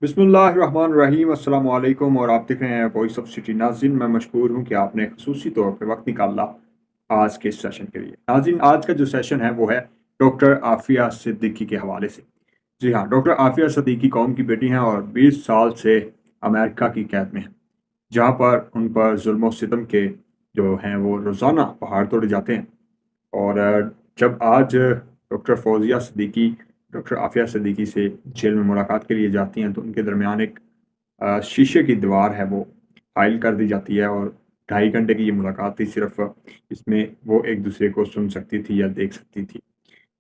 बिस्मिल्लाहिर्रहमानिर्रहीम अस्सलाम वालेकुम और आप देख रहे हैं वॉइस ऑफ सिटी। नाज़रीन, मैं मशकूर हूँ कि आपने खसूसी तौर पे वक्त निकाला आज के इस सेशन के लिए। नाज़रीन, आज का जो सेशन है वो है डॉक्टर आफिया सिद्दीकी के हवाले से। जी हाँ, डॉक्टर आफिया सिद्दीकी कौम की बेटी हैं और 20 साल से अमेरिका की कैद में हैं, जहाँ पर उन पर जुल्म और सितम के जो हैं वो रोज़ाना पहाड़ तोड़े जाते हैं। और जब आज डॉक्टर फौजिया सिद्दीकी डॉक्टर आफिया सिद्दीकी से जेल में मुलाकात के लिए जाती हैं तो उनके दरमियान एक शीशे की दीवार है वो हाइल कर दी जाती है और 2.5 घंटे की ये मुलाकात थी सिर्फ। इसमें वो एक दूसरे को सुन सकती थी या देख सकती थी,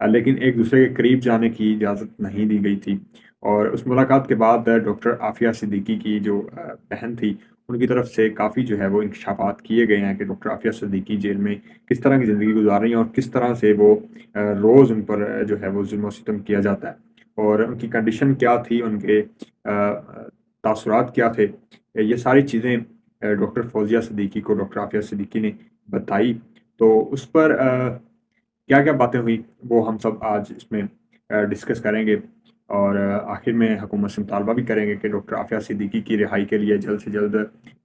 लेकिन एक दूसरे के करीब जाने की इजाज़त नहीं दी गई थी। और उस मुलाकात के बाद डॉक्टर आफिया सिद्दीकी की जो बहन थी, उनकी तरफ से काफ़ी जो है वो इंकशाफात किए गए हैं कि डॉक्टर आफिया सिद्दीकी जेल में किस तरह की ज़िंदगी गुजार रही हैं और किस तरह से वो रोज़ उन पर जो है वो जुल्म सितम किया जाता है और उनकी कंडीशन क्या थी, उनके तासुरात क्या थे। ये सारी चीज़ें डॉक्टर फौजिया सिद्दीकी को डॉक्टर आफिया सिद्दीकी ने बताई। तो उस पर क्या-क्या बातें हुई वो हम सब आज इसमें डिस्कस करेंगे और आखिर में हुकूमत से मुतालबा भी करेंगे कि डॉक्टर आफिया सिद्दीकी की रिहाई के लिए जल्द से जल्द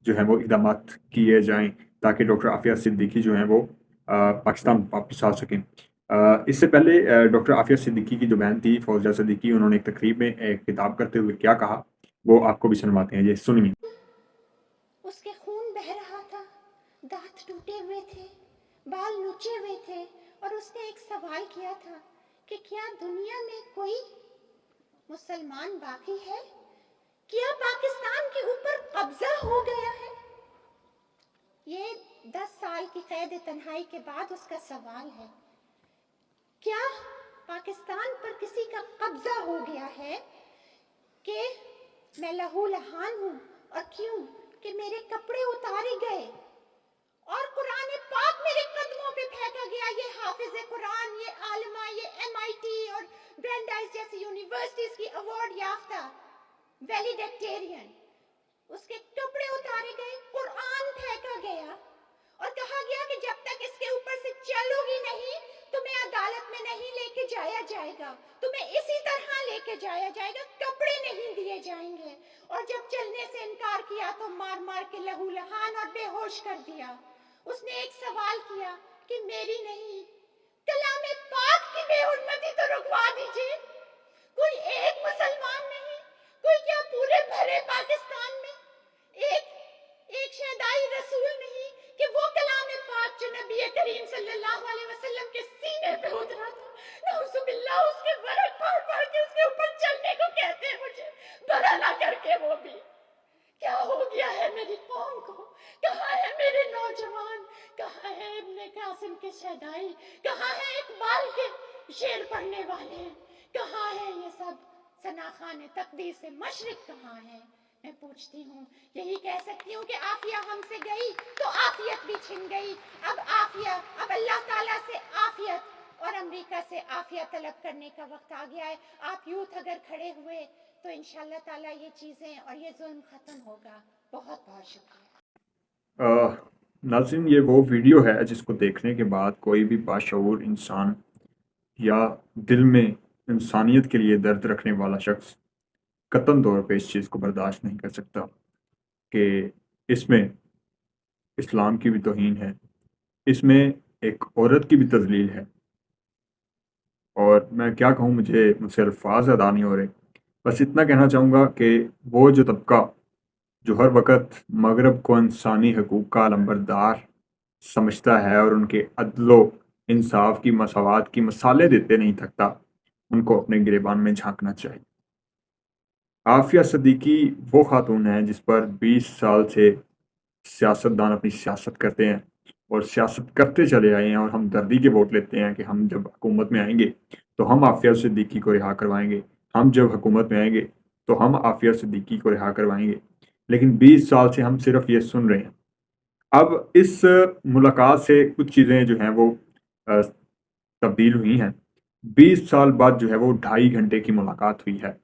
जो है वो इक़दामात किए जाएँ ताकि डॉक्टर आफिया सिद्दीकी जो हैं वो पाकिस्तान वापस आ सकें। इससे पहले डॉक्टर आफिया सिद्दीकी की जो बहन थी फौजिया सिद्दीकी, उन्होंने एक तकरीब में एक खिताब करते हुए क्या कहा, वो आपको भी सुनवाते हैं। ये सुनिए। उसके खून बह रहा था, दांत टूटे हुए थे, बाल नोचे हुए थे और उसने एक सवाल किया था कि क्या दुनिया में कोई मुसलमान बाकी है? क्या पाकिस्तान के ऊपर कब्जा हो गया है? ये 10 साल की कैद तन्हाई के बाद उसका सवाल है। क्या पाकिस्तान पर किसी का कब्जा हो गया है कि मैं लहू लहान हूँ? और क्यों कि मेरे कपड़े उतारे गए और कुरान पाक मेरे कदमों पे फेंका गया। ये हाफिज कुरान, ये आलिमा, ये MIT और ब्रांडाइज जैसी यूनिवर्सिटीज की अवार्ड याफ्ता वैलिडेक्टेरियन, उसके कपड़े उतारे गए, कुरान फेंका गया और कहा गया कि जब तक इसके ऊपर से चलोगी नहीं तुम्हें अदालत में नहीं लेके जाया जाएगा, तुम्हें इसी तरह लेके जाया जाएगा, कपड़े नहीं दिए जाएंगे। और जब चलने से इनकार किया तो मार मार के लहू लहान और बेहोश कर दिया। उसने एक सवाल किया कि मेरी नहीं, कलाम पाक की बेहुरमती तो रुकवा दीजिए। कोई एक मुसलमान नहीं, कोई क्या पूरे भरे पाकिस्तान में एक शहदाई रसूल नहीं कि वो कलाम पाक जो नबी करीम सल्लल्लाहु अलैहि वसल्लम के सीने पे उतरा था, नऊजुबिल्लाह, उसके बरक पढ़ पढ़ के उसके ऊपर चलने को कहते हैं मुझे, भला ना करके वो भी। क्या हो गया है मेरी कौम को? कहाँ है मेरे नौजवान? कहाँ है इब्ने कासिम के शहदाई? कहाँ है इकबाल के शेर पढ़ने वाले? कहाँ है ये सब? सना खान तकदीर से मशरिक कहाँ है? मैं पूछती हूँ, यही कह सकती हूँ कि आफिया हमसे गई तो आफियत भी छिन गई। अब अल्लाह ताला से आफियत और अमेरिका से आफियत तलब करने का वक्त आ गया है। आप यूथ अगर खड़े हुए तो इंशाल्लाह ताला ये चीज़ें और ये जुल्म ख़त्म होगा। बहुत बहुत शुक्रिया। नाज़रीन, ये वो वीडियो है जिसको देखने के बाद कोई भी बाशऊर इंसान या दिल में इंसानियत के लिए दर्द रखने वाला शख्स कतई तौर पे इस चीज़ को बर्दाश्त नहीं कर सकता कि इसमें इस्लाम की भी तौहीन है, इसमें एक औरत की भी तज़लील है। और मैं क्या कहूँ, मुझसे अल्फ़ाज़ अदा नहीं हो रहे। बस इतना कहना चाहूँगा कि वो जो तबका जो हर वक़्त मग़रब को इंसानी हकूक़ का अलंबरदार समझता है और उनके अदलो इंसाफ़ की मसावात की मिसालें देते नहीं थकता, उनको अपने गिरेबान में झाँकना चाहिए। आफिया सिद्दीकी वो खातून हैं जिस पर 20 साल से सियासतदान अपनी सियासत करते हैं और सियासत करते चले आए हैं और हम दर्दी के वोट लेते हैं कि हम जब हुकूमत में आएंगे तो हम आफिया सिद्दीकी को रिहा करवाएंगे, हम जब हुकूमत में आएंगे तो हम आफिया सिद्दीकी को रिहा करवाएंगे। लेकिन 20 साल से हम सिर्फ ये सुन रहे हैं। अब इस मुलाकात से कुछ चीज़ें जो हैं वो अ, तब्दील हुई हैं। 20 साल बाद जो है वो 2.5 घंटे की मुलाकात हुई है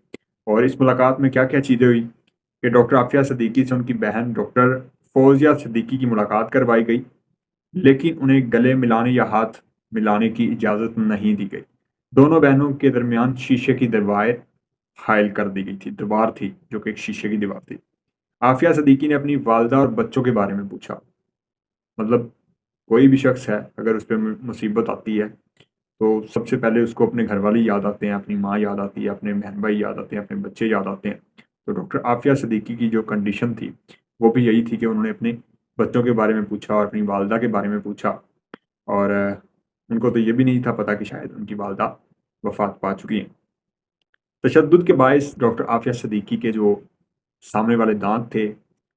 और इस मुलाकात में क्या-क्या चीज़ें हुई कि डॉक्टर आफिया सिद्दीकी से उनकी बहन डॉक्टर फौजिया सिद्दीकी की मुलाकात करवाई गई, लेकिन उन्हें गले मिलाने या हाथ मिलाने की इजाज़त नहीं दी गई। दोनों बहनों के दरमियान शीशे की दीवार हायल कर दी गई थी, दीवार थी जो कि एक शीशे की दीवार थी। आफिया सिद्दीकी ने अपनी वालदा और बच्चों के बारे में पूछा। मतलब कोई भी शख्स है, अगर उस पे मुसीबत आती है तो सबसे पहले उसको अपने घरवाले याद आते हैं, अपनी माँ याद आती है, अपने बहन भाई याद आते हैं, अपने बच्चे याद आते हैं। तो डॉक्टर आफिया सिद्दीकी की जो कंडीशन थी वो भी यही थी कि उन्होंने अपने बच्चों के बारे में पूछा और अपनी वालदा के बारे में पूछा। और उनको तो ये भी नहीं था पता कि शायद उनकी वालदा वफ़ात पा चुकी हैं। तशद्दुद के बायस डॉक्टर आफिया सिद्दीकी के जो सामने वाले दाँत थे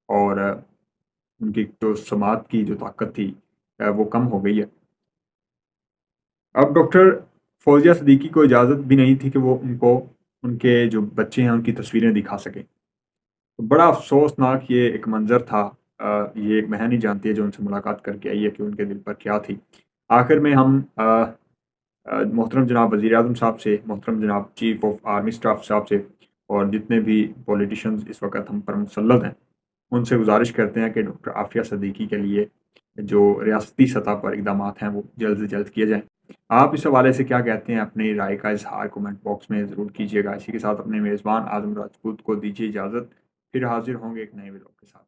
और उनकी जो समात की जो ताकत थी वो कम हो गई है। अब डॉक्टर फ़ौज़िया सिद्दीकी को इजाज़त भी नहीं थी कि वो उनको उनके जो बच्चे हैं उनकी तस्वीरें दिखा सकें। तो बड़ा अफ़सोसनाक ये एक मंज़र था। ये एक बहन ही जानती है जो उनसे मुलाकात करके आई है कि उनके दिल पर क्या थी। आखिर में हम मोहतरम जनाब वज़ीर-ए-आज़म साहब से, मोहतरम जनाब चीफ़ ऑफ़ आर्मी स्टाफ़ साहब से और जितने भी पॉलिटिशियंस इस वक़्त हम पर मुसल्लत हैं, उनसे गुज़ारिश करते हैं कि डॉक्टर आफिया सिद्दीकी के लिए जो रियासती सतह पर इक़दामात हैं वो जल्द से जल्द किए जाएँ। आप इस हवाले से क्या कहते हैं? अपनी राय का इज़हार कमेंट बॉक्स में ज़रूर कीजिएगा। इसी के साथ अपने मेज़बान आज़म राजपूत को दीजिए इजाज़त। फिर हाज़िर होंगे एक नए व्लॉग के साथ।